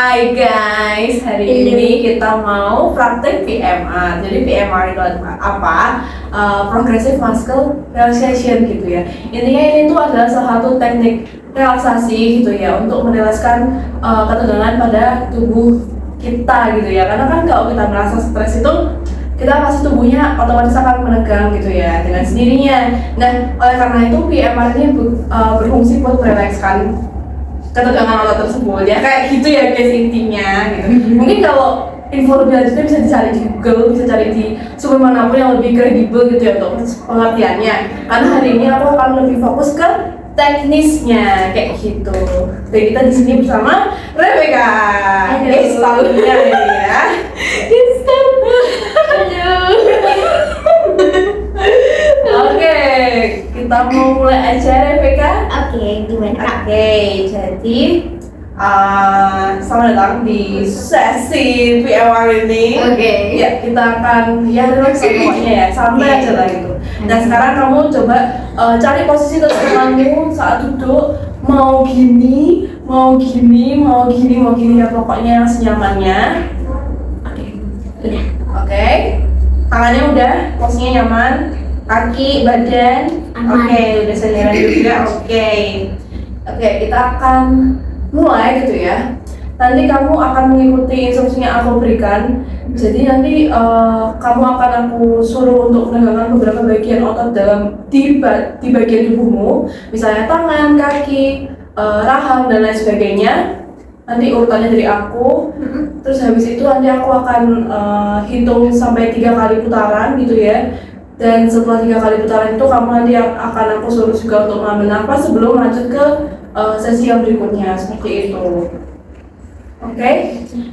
Hai guys, hari ini kita mau praktek PMR. Jadi PMR itu apa? Progressive Muscle Relaxation gitu ya. Intinya ini tuh adalah salah satu teknik relaksasi gitu ya untuk merelaskan ketegangan pada tubuh kita gitu ya. Karena kan kalau kita merasa stres itu kita pasti tubuhnya otomatis akan menegang gitu ya dengan sendirinya. Nah, oleh karena itu PMR ini berfungsi buat merelakskan ketegangan otot tersebut ya, kayak gitu ya guys intinya gitu. Mungkin kalau info lebih lanjutnya bisa dicari di Google, bisa cari di sumber manapun yang lebih kredibel gitu ya untuk pengertiannya. Karena hari ini aku akan lebih fokus ke teknisnya kayak gitu. Dan kita di sini bersama Rebecca. Instalnya ini ya. Instal. Oke, kita mau mulai aja Rebecca. Oke, gimana Kak? Oke, jadi selamat datang di sesi PMR ini. Oke. Ya, kita akan relax pokoknya ya, santai aja lah gitu. Nah, sekarang kamu coba cari posisi tertentu saat duduk, mau gini ya, pokoknya yang senyamannya. Oke, udah. Oke, tangannya udah, posisinya nyaman, kaki, badan, Aman. oke, udah senyaman juga, oke, kita akan mulai gitu ya. Nanti kamu akan mengikuti instruksi yang aku berikan. Jadi nanti kamu akan aku suruh untuk menegakkan beberapa bagian otot di bagian tubuhmu, misalnya tangan, kaki, rahang dan lain sebagainya. Nanti urutannya dari aku. Terus habis itu nanti aku akan hitung sampai 3 kali putaran gitu ya. Dan setelah 3 kali putaran itu kamu nanti akan aku suruh juga untuk mengambil nafas sebelum lanjut ke sesi yang berikutnya, seperti itu. Oke,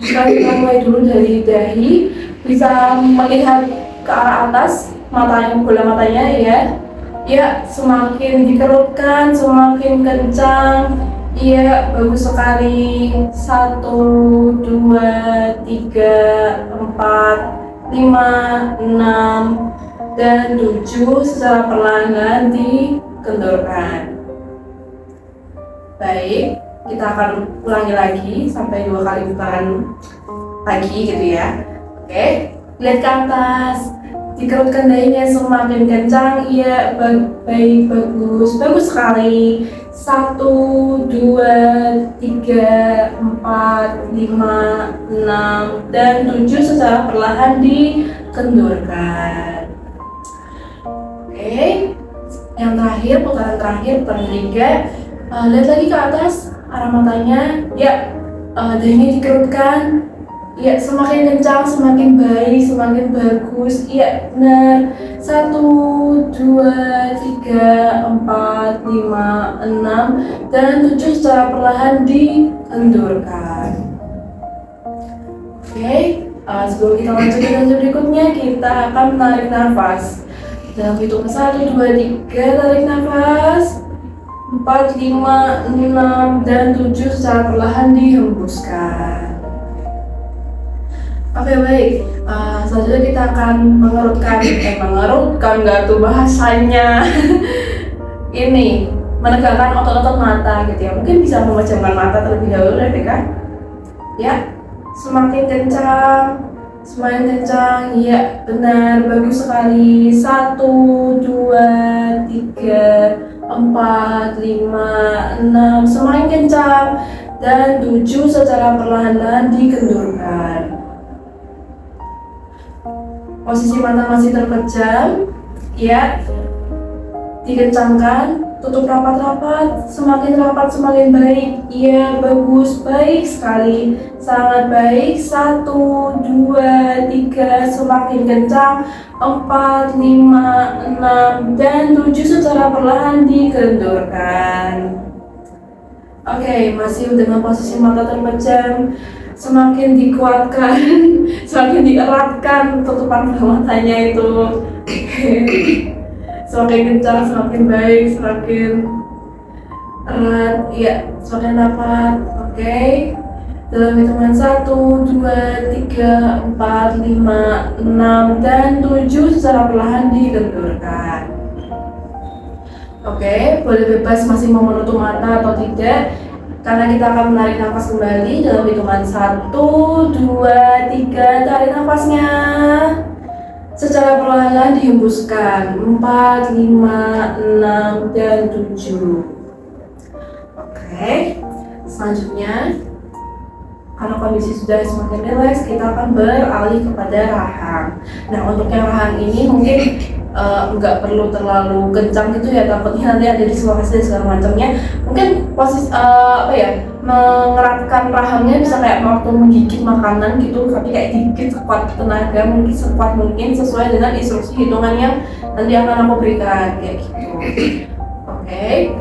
sekarang kita mulai dulu dari dahi. Bisa melihat ke arah atas, bola matanya ya. Ya, semakin dikerutkan, semakin kencang. Iya, bagus sekali. 1, 2, 3, 4, 5, 6, dan 7 secara perlahan dikendorkan. Baik, kita akan ulangi lagi sampai 2 kali putaran lagi gitu ya. Oke, lihat ke atas, dikerutkan dahinya semakin kencang. Iya, baik, bagus sekali. 1, 2, 3, 4, 5, 6, dan 7 secara perlahan dikendorkan. Oke, yang terakhir, putaran 3. Lihat lagi ke atas, arah matanya. Ya, dahinya dikerutkan. Ya, semakin kencang, semakin baik, semakin bagus. Iya, benar. 1, 2, 3, 4, 5, 6, dan 7 secara perlahan dikendorkan. Oke, sebelum kita lanjut ke lanjut berikutnya, kita akan menarik nafas. Dalam hitung 1, 2, 3, tarik nafas. 4, 5, 6, dan 7 secara perlahan dihembuskan. Oke, baik. Selanjutnya kita akan mengerutkan nggak tuh bahasanya. Ini menegakkan otot-otot mata gitu ya. Mungkin bisa memejamkan mata terlebih dahulu, Rebecca. Ya, semakin kencang. Iya, benar, bagus sekali. 1, 2, 3, 4, 5, 6, semakin kencang, dan 7 secara perlahan-lahan dikendorkan. Posisi mata masih terpejam, ya, dikencangkan, tutup rapat-rapat, semakin rapat semakin baik. Iya, bagus, baik sekali, sangat baik. 1, 2, 3, semakin kencang. 4, 5, 6, dan 7 secara perlahan dikendorkan. Oke, masih dengan posisi mata terpejam, semakin dikuatkan, semakin dieratkan tutupan matanya itu. Semakin kencang, semakin baik, semakin erat, ya, semakin rapat. Oke, dalam hitungan 1, 2, 3, 4, 5, 6, dan 7 secara perlahan dikendorkan. Oke, boleh bebas masih mau menutup mata atau tidak. Karena kita akan menarik nafas kembali dalam hitungan 1, 2, 3. Tarik nafasnya. Secara perlahan dihembuskan 4, 5, 6, dan 7. Oke, selanjutnya kalau kondisi sudah semakin rileks, kita akan beralih kepada rahang. Nah, untuk yang rahang ini mungkin nggak perlu terlalu kencang gitu ya, takutnya nanti ada dislokasi dan segala macamnya. Mungkin posisi mengeratkan rahangnya bisa kayak waktu menggigit makanan gitu, tapi kayak digigit sekuat tenaga, mungkin sekuat mungkin sesuai dengan instruksi hitungan yang nanti akan aku berikan kayak gitu. Oke,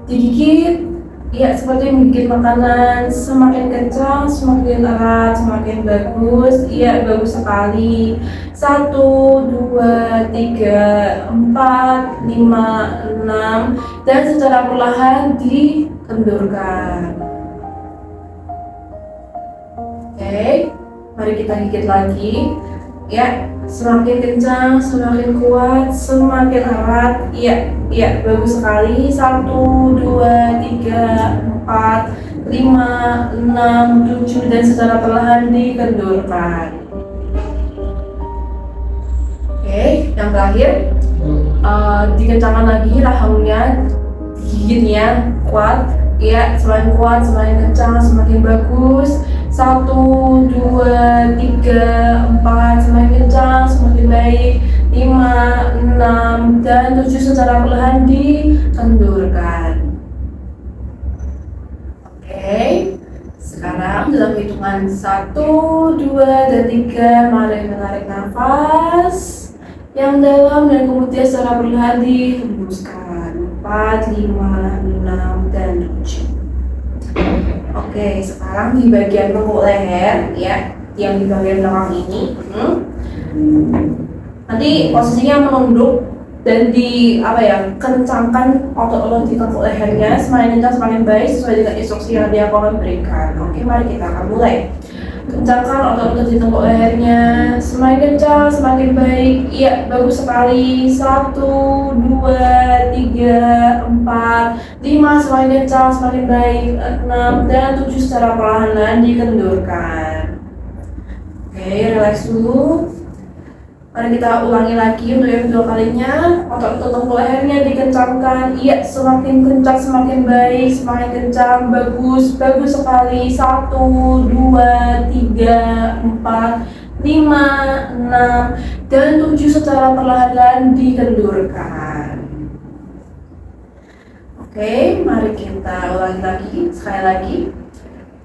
digigit. Iya, seperti menggigit makanan, semakin kencang, semakin erat, semakin bagus. Iya, bagus sekali. 1, 2, 3, 4, 5, 6. Dan secara perlahan dikendurkan. Oke, mari kita gigit lagi. Ya, semakin kencang, semakin kuat, semakin erat. Iya, bagus sekali. 1, 2, 3, 4, 5, 6, 7. Dan secara perlahan dikendurkan. Oke, yang terakhir dikencangkan lagi rahangnya, gigitnya kuat. Iya, semakin kuat, semakin kencang, semakin bagus. 1, 2, 3, 4, semakin kencang, semakin baik. 5, 6, dan 7 secara perlahan dikendurkan. Oke, sekarang dalam hitungan 1, 2, dan 3, mari menarik nafas yang dalam dan kemudian secara perlahan dihembuskan. 4, 5, 6, dan 7. Oke, sekarang di bagian tengkuk leher ya, yang di bagian belakang ini. Nanti posisinya menunduk dan kencangkan otot-otot di tengkuk lehernya semakin kencang semakin baik sesuai dengan instruksi yang dia akan berikan. Oke, mari kita akan mulai. Kencangkan otot-otot di tengkuk lehernya, semakin kencang semakin baik. Iya, bagus sekali. 1, 2, 3, 4, 5, semakin kencang semakin baik. 6, dan 7 secara perlahan dikendurkan. Oke, relax dulu. Mari kita ulangi lagi untuk yang kedua kalinya. Otot-otot tengkuk lehernya dikencangkan. Iya, semakin kencang semakin baik, semakin kencang, bagus sekali. 1, 2, 3, 4, 5, 6, dan 7 secara perlahan dikendurkan. Oke, mari kita ulangi lagi, sekali lagi.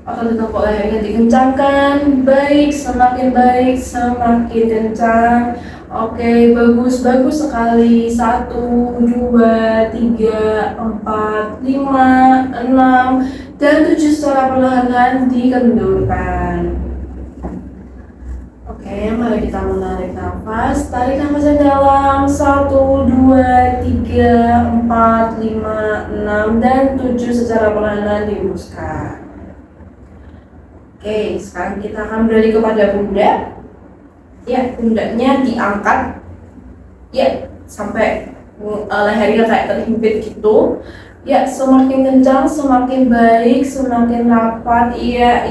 Otot tengkuk lehernya dikencangkan, semakin baik, semakin kencang. Oke, bagus sekali. 1, 2, 3, 4, 5, 6, dan 7 secara perlahan dikendurkan. Oke, mari kita menarik nafas. Tarik nafas yang dalam. 1, 2, 3, 4, 5, 6, dan 7 secara perlahan dihembuskan. Oke, sekarang kita akan beralih kepada pundak. Ya, pundaknya diangkat. Ya, sampai lehernya kayak terhimpit gitu. Ya, semakin kencang, semakin baik, semakin rapat. Iya,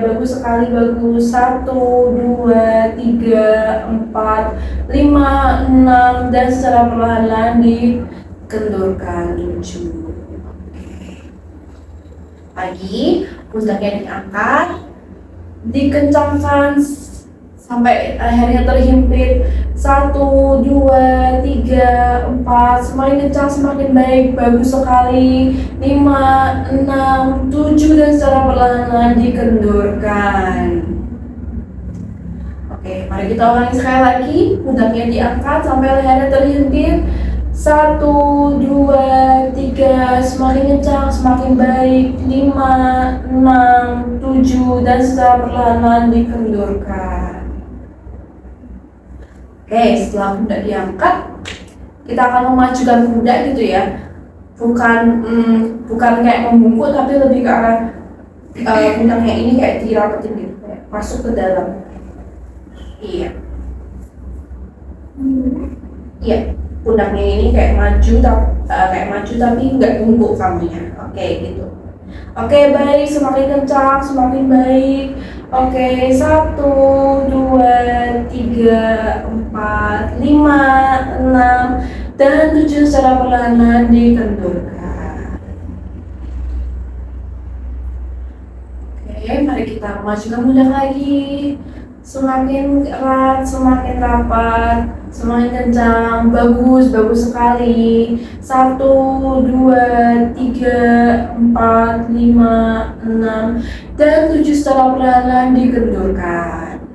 bagus sekali, bagus. 1, 2, 3, 4, 5, 6, dan secara perlahan dikendurkan. 7. Lagi, pundaknya diangkat, dikencangkan sampai lehernya terhimpit. 1, 2, 3, 4, semakin kencang semakin baik, bagus sekali. 5, 6, 7, dan secara perlahan dikendurkan. Oke, mari kita ulangi sekali lagi. Pundaknya diangkat sampai lehernya terhimpit. 1, 2, 3, semakin kencang, semakin baik. 5, 6, 7, dan secara perlahan dikendurkan. Oke, setelah pundak diangkat, kita akan memajukan pundak gitu ya. Bukan kayak membungkuk, tapi lebih ke arah pundaknya ini kayak dirapetin gitu, kayak masuk ke dalam. Iya. Pundaknya ini kayak maju tapi nggak bungkuk kamunya. Oke, gitu. Oke, baik, semakin kencang, semakin baik. Oke, 1, 2, 3, 4, 5, 6, dan 7 secara perlahan dikendurkan. Oke, mari kita majukan pundak lagi. Semakin erat, semakin rapat, semakin kencang, bagus, bagus sekali. 1, 2, 3, 4, 5, 6, dan 7 secara perlahan dikendurkan.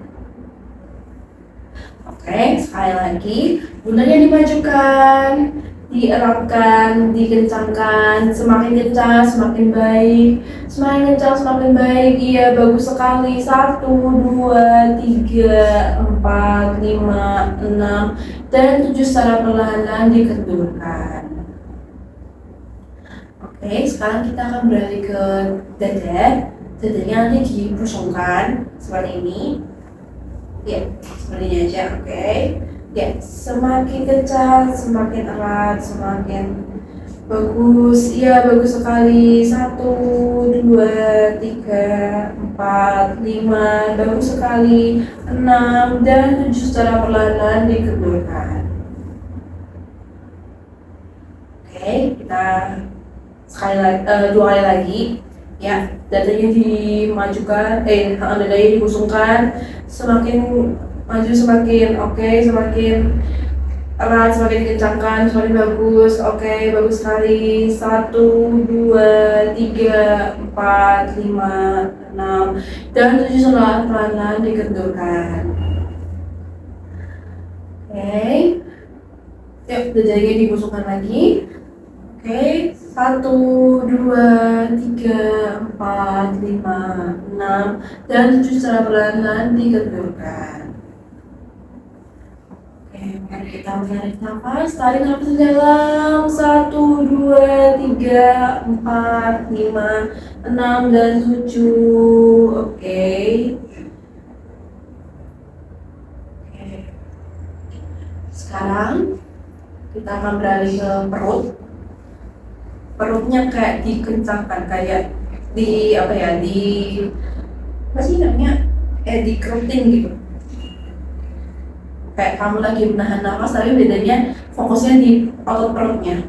Oke, sekali lagi, pundaknya dimajukan, dieratkan, dikencangkan, semakin kencang, semakin baik, semakin kencang, semakin baik. Iya, bagus sekali. 1, 2, 3, 4, 5, 6, dan 7 secara perlahan dikendurkan. Oke, sekarang kita akan beralih ke dada. Dadanya nanti dipusungkan seperti ini. Ya, seperti ini aja, oke. Ya, semakin kencang, semakin erat, semakin bagus. Iya, bagus sekali. 1, 2, 3, 4, 5, bagus sekali. 6 dan 7 secara perlahan dikendurkan. Oke, kita dua kali lagi. Ya, dadanya dimajukan, dadanya dipusungkan, semakin maju semakin oke, semakin erat, semakin dikencangkan, semakin bagus. Oke, bagus sekali. 1, 2, 3, 4, 5, 6, dan 7 setelah perlahan dikendurkan. Oke, yuk dadanya dipusungkan lagi. Oke, 1, 2, 3, 4, 5, 6, dan 7 secara perlahan dikendurkan. Oke, mari kita menarik nafas, tarik nafas dalam. 1, 2, 3, 4, 5, 6, dan 7. Oke. Sekarang kita akan beralih ke perut. Perutnya kayak dikencangkan, kayak di apa sih namanya, dikerutin gitu. Kayak kamu lagi menahan nafas, tapi bedanya fokusnya di otot perutnya.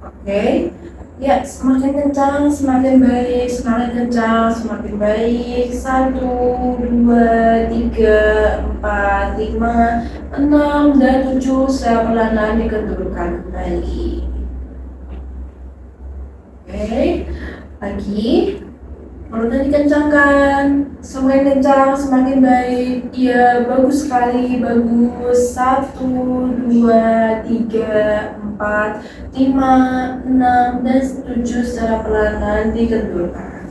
Oke, ya, semakin kencang semakin baik, semakin kencang semakin baik. 1, 2, 3, 4, 5, 6, dan 7 secara perlahan dikendurkan kembali. Oke, lagi perutnya dikencangkan, semakin kencang semakin baik. Iya, bagus sekali, bagus. 1, 2, 3, 4, 5, 6, dan 7 secara perlahan dikendurkan.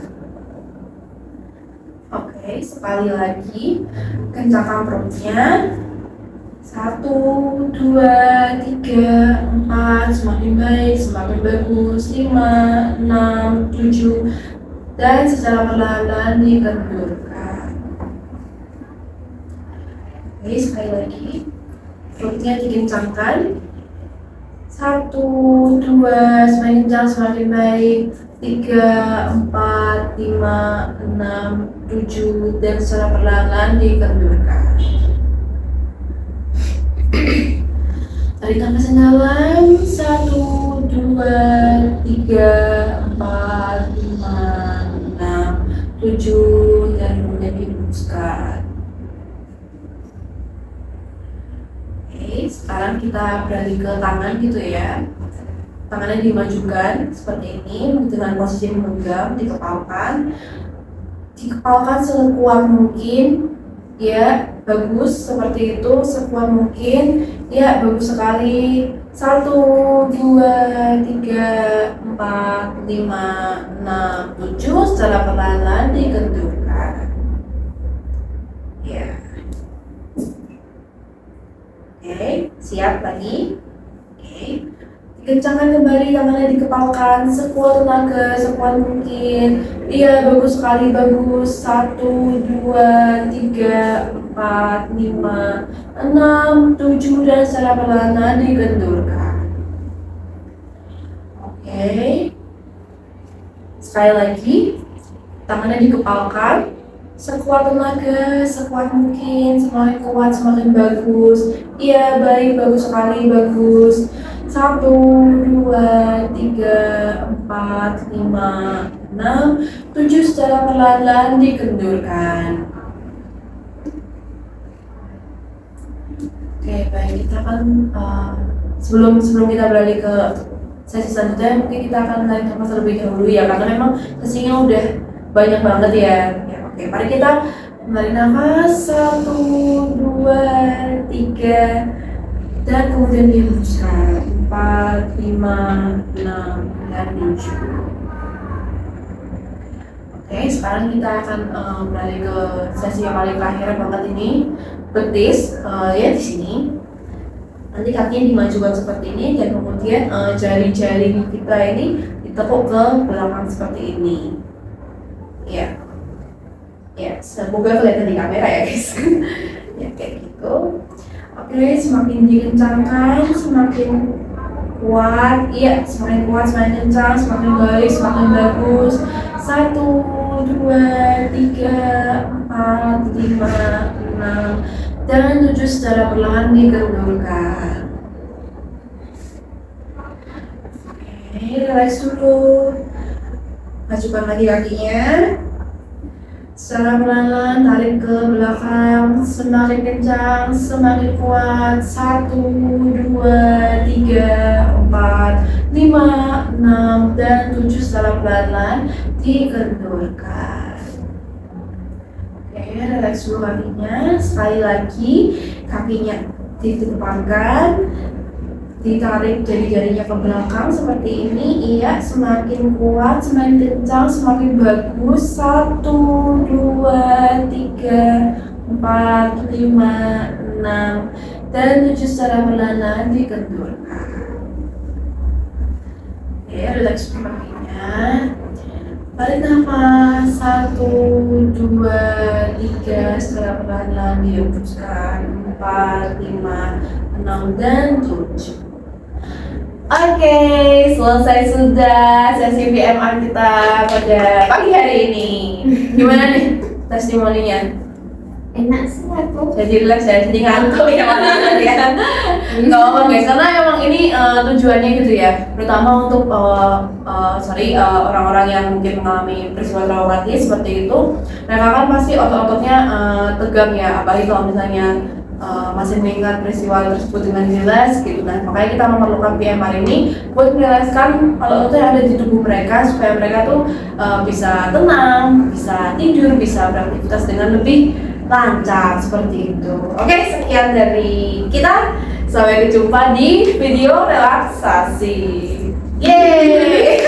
Oke, sekali lagi kencangkan perutnya. 1, 2, 3, 4, semakin baik, semakin bagus. 5, 6, 7, dan secara perlahan dikendurkan. Oke, sekali lagi perutnya dikencangkan. 1, 2, semakin kencang semakin baik. 3, 4, 5, 6, 7, dan secara perlahan dikendurkan. Tarik nafas dalam. 1, 2, 3, 4, 5, 6, 7, dan kemudian dihembuskan. Oke, sekarang kita beralih ke tangan gitu ya. Tangannya dimajukan seperti ini dengan posisi menggenggam, dikepalkan sekuat mungkin. Ya, bagus, seperti itu, sekuat mungkin. Ya, bagus sekali. 1, 2, 3, 4, 5, 6, 7 secara perlahan dikendurkan. Ya. Oke, siap lagi. Oke. Dikencangkan kembali, tangannya dikepalkan sekuat tenaga, sekuat mungkin. Iya, bagus sekali, bagus. 1, 2, 3, 4, 5, 6, 7, dan secara perlahan dikendurkan. Oke. Sekali lagi, tangannya dikepalkan, sekuat tenaga, sekuat mungkin, semakin kuat, semakin bagus. Iya, baik, bagus sekali, bagus. 1, 2, 3, 4, 5, 6, 7 secara perlahan-lahan dikendurkan. Oke, baik, kita akan sebelum kita beralih ke sesi selanjutnya, mungkin kita akan tarik nafas terlebih dahulu ya, karena memang sesinya udah banyak banget ya. Oke, mari kita menarik nafas 1, 2, 3, dan kemudian dihembuskan 4, 5, 6, dan 7. Oke, sekarang kita akan beralih ke sesi yang paling terakhir banget ini, betis. Ya di sini. Nanti kakinya dimajukan seperti ini dan kemudian jari-jari kita ini ditekuk ke belakang seperti ini. Ya. Ya, semoga kelihatan di kamera ya guys. Ya kayak gitu. Oke, semakin dikencangkan, semakin kuat. Iya, semakin kuat, semakin kencang, semakin baik, semakin bagus. 1, 2, 3, 4, 5, 6, dan 7 secara perlahan dikendurkan. Oke, relax dulu. Majukan lagi kakinya. Secara perlahan tarik ke belakang, semakin kencang, semakin kuat. 1, 2, 3, 4, 5, 6, dan 7 secara perlahan dikendurkan. Oke, relax dulu kakinya. Sekali lagi, kakinya diterbangkan, ditarik jari-jarinya ke belakang seperti ini. Iya, semakin kuat, semakin kencang, semakin bagus. 1, 2, 3, 4, 5, 6, dan 7 secara perlahan dikendurkan. Oke, relax kakinya. Tarik nafas 1, 2, 3 secara perlahan dihembuskan 4, 5, 6, dan 7. Oke, selesai sudah sesi PMR kita pada pagi hari ini. Gimana nih testimoninya? Enak sih aku. Jadi relax ya, jadi ngantuk ya mana ya. Nggak apa-apa guys, karena emang ini tujuannya gitu ya, terutama untuk orang-orang yang mungkin mengalami peristiwa traumatis seperti itu. Mereka kan pasti otot-ototnya tegang ya, apalagi kalau misalnya masih mengingat peristiwa tersebut dengan jelas gitu. Nah, makanya kita memerlukan PMR ini buat menjelaskan otot-otot yang ada di tubuh mereka supaya mereka tuh bisa tenang, bisa tidur, bisa beraktivitas dengan lebih lancar seperti itu. Oke, sekian dari kita. Sampai berjumpa di video relaksasi. Yeay!